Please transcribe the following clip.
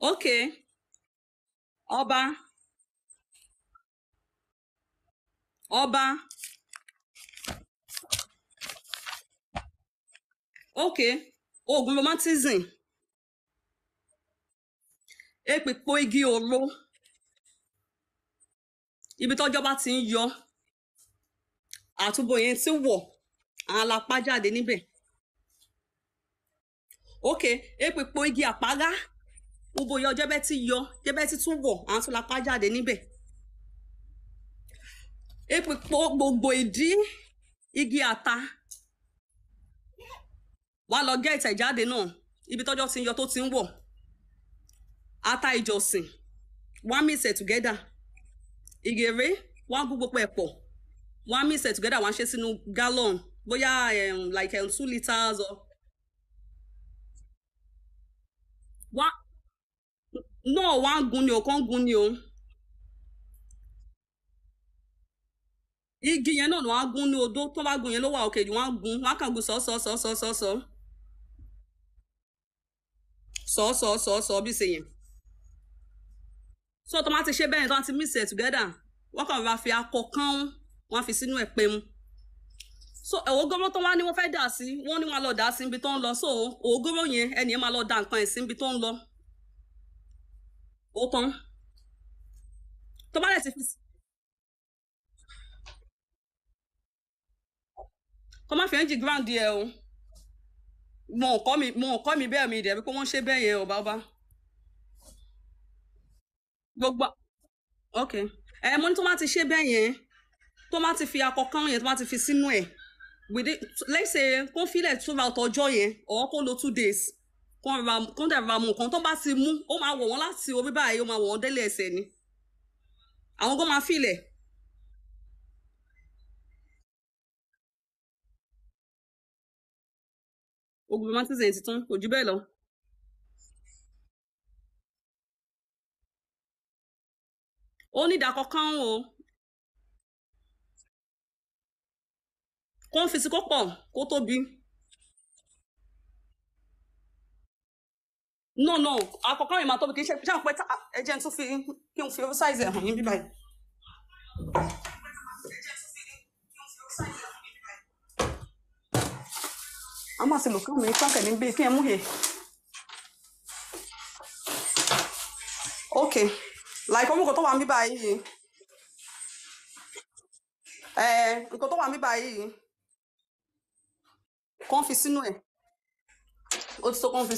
Okay. Ọba. Okay. Ogun romatizin. Epipo igi oro. Ibi tọ́jọ́ bá ti ń yọ. Àtúbọ̀ yẹn ti wọ̀. Àwọn alápá jáde níbẹ̀. Okay. Epipo igi àpárá. Ubo yọ jẹ́bẹ́ ti tún wọ̀. Àwọn tún lápá jáde níbẹ̀. Epipo gbogbo ìdí igi ata. Wá lọ gẹ́ ìtẹ̀ jáde náà. Ibi tọ́jọ́ ti ń yọ tó ti ń wọ̀. Ata ìjọsìn. Wá mix it together. Ìgèrè. Wá gún gbogbo ẹ̀ pọ̀. Wá mix it together. Wá ṣe sínú gallon. Bóyá like 2 liters or. Wá. No, wá gún ni o, kàn gún ni o. Igi yẹn náà ni wọ́n á gún ní odó tó bá gún yẹn ló wà òkè jù wọ́n á gún wọ́n á kàn gún sọ bí ṣe yẹn. So tó má ti ṣe bẹ́ẹ̀ tó má ti mix it together wọ́n kàn ra fi akọ kán wọ́n fi sínú ẹ̀ pé mu. So ògógóró tó wá ní wọ́n fẹ́ dà sí wọ́n ní wọ́n lọ dà sí ibi tó ń lọ so ògógóró yẹn ẹni yẹn máa lọ dà nǹkan ẹ̀ sí ibi tó ń lọ. Ó tán. Tó bá lẹ̀ ti fi kọ́ má fi ẹ́ńjì ground yẹ o mo kọ́ mi bẹ́ẹ̀ mi dẹ̀ bí pé wọ́n ṣe bẹ́ẹ̀ yẹn o bàbá gbogbo ok mo ní tó má ti ṣe bẹ́ẹ̀ yẹn tó má ti fi akọ kán yẹn tó má ti fi sínú ẹ̀ let's say kó filẹ̀ throughout ọjọ́ yẹn or kó lo 2 days kó dẹ̀ ra mu nǹkan tó bá ti mú ó máa wọ̀ wọ́n láti orí báyìí ó máa wọ̀ wọ́n délé ẹsẹ̀ ni àwọn kó máa filẹ̀. Ogun romatizin ti tán kò jù bẹ́ẹ̀ lọ. Ó ní ìdàkọ̀ kan o kó ń fi sí kó pọ̀ kó tóbi. No àkọ́kọ́ yìí máa tóbi kì í ṣe pé ẹjẹ́ tún fi kí n fi oversize ẹ̀ hàn yín bíbáyìí. A máa ṣe lò kí wọ́n pàkẹ́ ní bí kí ẹ mú yẹ. Ok like ọmọ nǹkan tó wà ń bí báyìí nǹkan tó wà ń bí báyìí kàn fi sínú ẹ̀ ó ti tó kàn fi